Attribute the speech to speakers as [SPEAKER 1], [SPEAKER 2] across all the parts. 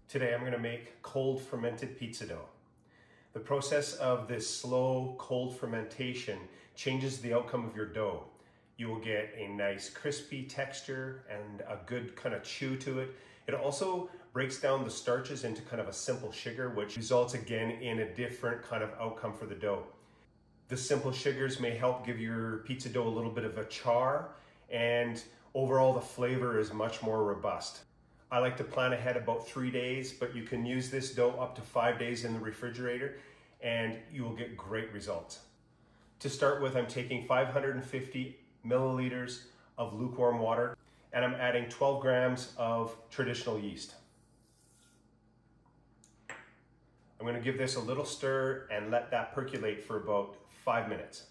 [SPEAKER 1] Today I'm going to make cold fermented pizza dough. The process of this slow cold fermentation changes the outcome of your dough. You will get a nice crispy texture and a good kind of chew to it. It also breaks down the starches into kind of a simple sugar, which results again in a different kind of outcome for the dough. The simple sugars may help give your pizza dough a little bit of a char, and overall the flavor is much more robust. I like to plan ahead about 3 days, but you can use this dough up to 5 days in the refrigerator and you will get great results. To start with, I'm taking 550 milliliters of lukewarm water and I'm adding 12 grams of traditional yeast. I'm going to give this a little stir and let that percolate for about 5 minutes.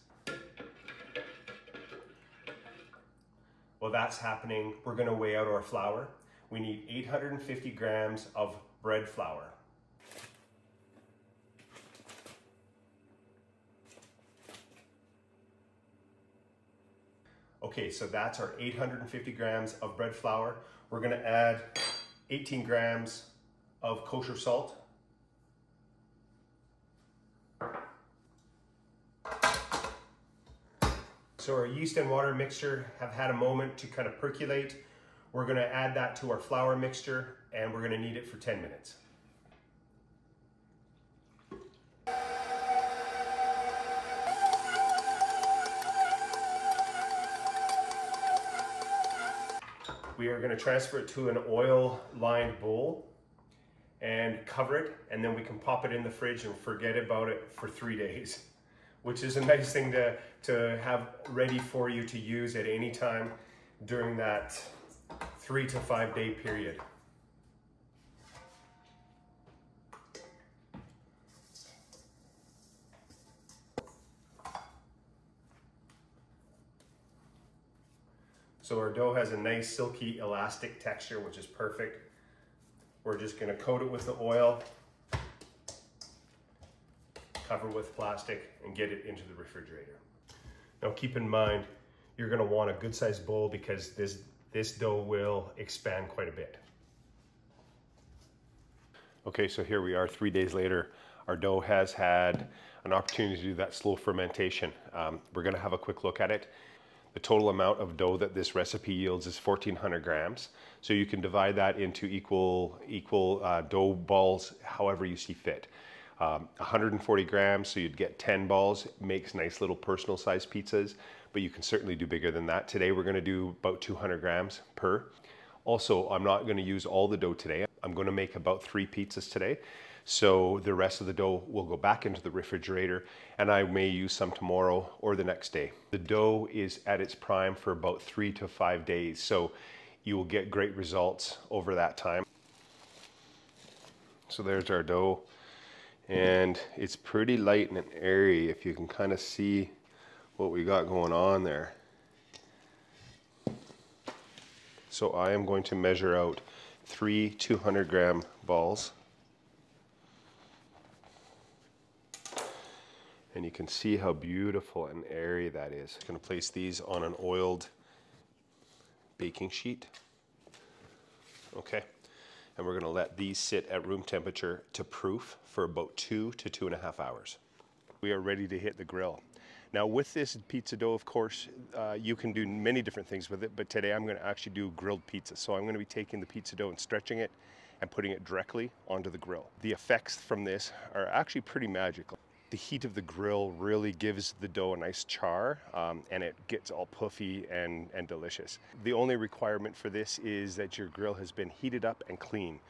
[SPEAKER 1] While that's happening, we're going to weigh out our flour. We need 850 grams of bread flour. Okay, so that's our 850 grams of bread flour. We're going to add 18 grams of kosher salt. So our yeast and water mixture have had a moment to kind of percolate. We're going to add that to our flour mixture and we're going to knead it for 10 minutes. We are going to transfer it to an oil-lined bowl and cover it, and then we can pop it in the fridge and forget about it for 3 days, which is a nice thing to have ready for you to use at any time during that 3 to 5 day period. So our dough has a nice silky elastic texture, which is perfect. We're just going to coat it with the oil, cover with plastic, and get it into the refrigerator. Now keep in mind, you're going to want a good sized bowl because this dough will expand quite a bit. Okay, so here we are 3 days later. Our dough has had an opportunity to do that slow fermentation. We're going to have a quick look at it. The total amount of dough that this recipe yields is 1,400 grams. So you can divide that into equal dough balls however you see fit. 140 grams, so you'd get 10 balls. Makes nice little personal sized pizzas, but you can certainly do bigger than that. Today we're going to do about 200 grams per. Also, I'm not going to use all the dough today. I'm going to make about 3 pizzas today. So the rest of the dough will go back into the refrigerator and I may use some tomorrow or the next day. The dough is at its prime for about 3 to 5 days. So you will get great results over that time. So there's our dough and it's pretty light and airy if you can kind of see what we got going on there. So I am going to measure out 3 200 gram balls. And you can see how beautiful and airy that is. I'm going to place these on an oiled baking sheet. Okay. And we're going to let these sit at room temperature to proof for about 2 to 2.5 hours. We are ready to hit the grill. Now with this pizza dough, of course, you can do many different things with it, but today I'm going to actually do grilled pizza. So I'm going to be taking the pizza dough and stretching it and putting it directly onto the grill. The effects from this are actually pretty magical. The heat of the grill really gives the dough a nice char and it gets all puffy and delicious. The only requirement for this is that your grill has been heated up and clean.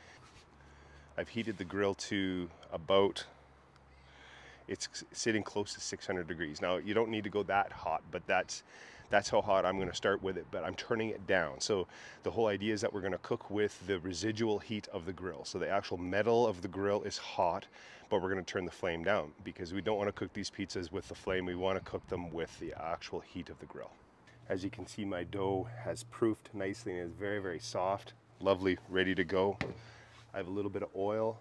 [SPEAKER 1] I've heated the grill to about, it's sitting close to 600 degrees. Now you don't need to go that hot, but that's how hot I'm going to start with it, but I'm turning it down. So the whole idea is that we're going to cook with the residual heat of the grill. So the actual metal of the grill is hot, but we're going to turn the flame down because we don't want to cook these pizzas with the flame. We want to cook them with the actual heat of the grill. As you can see, my dough has proofed nicely and is very, very soft, lovely, ready to go. I have a little bit of oil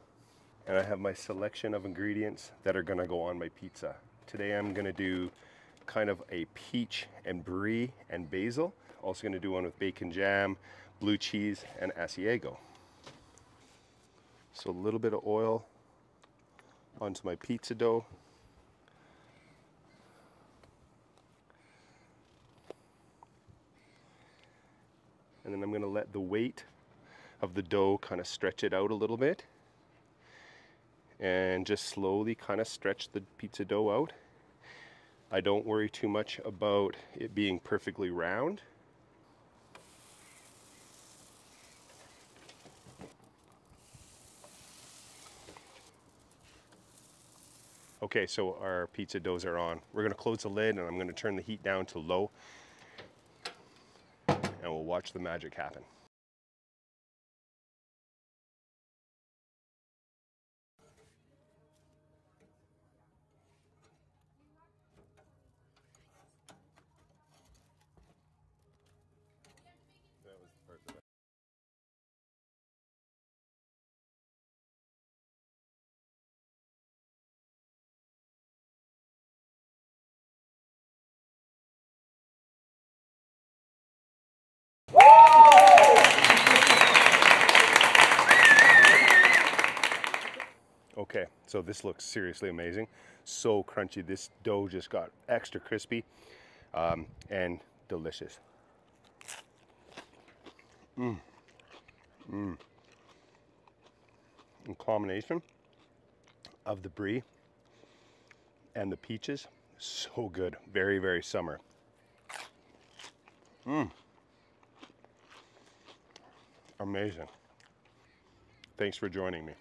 [SPEAKER 1] and I have my selection of ingredients that are going to go on my pizza. Today I'm going to do kind of a peach and brie and basil. Also going to do one with bacon jam, blue cheese, and Asiago. So a little bit of oil onto my pizza dough. And then I'm going to let the weight of the dough kind of stretch it out a little bit. And just slowly kind of stretch the pizza dough out. I don't worry too much about it being perfectly round. Okay, so our pizza doughs are on. We're going to close the lid and I'm going to turn the heat down to low. And we'll watch the magic happen. That was the part that Okay, so this looks seriously amazing. So crunchy. This dough just got extra crispy and delicious. In combination of the brie and the peaches, so good. Very, very summer. Amazing. Thanks for joining me.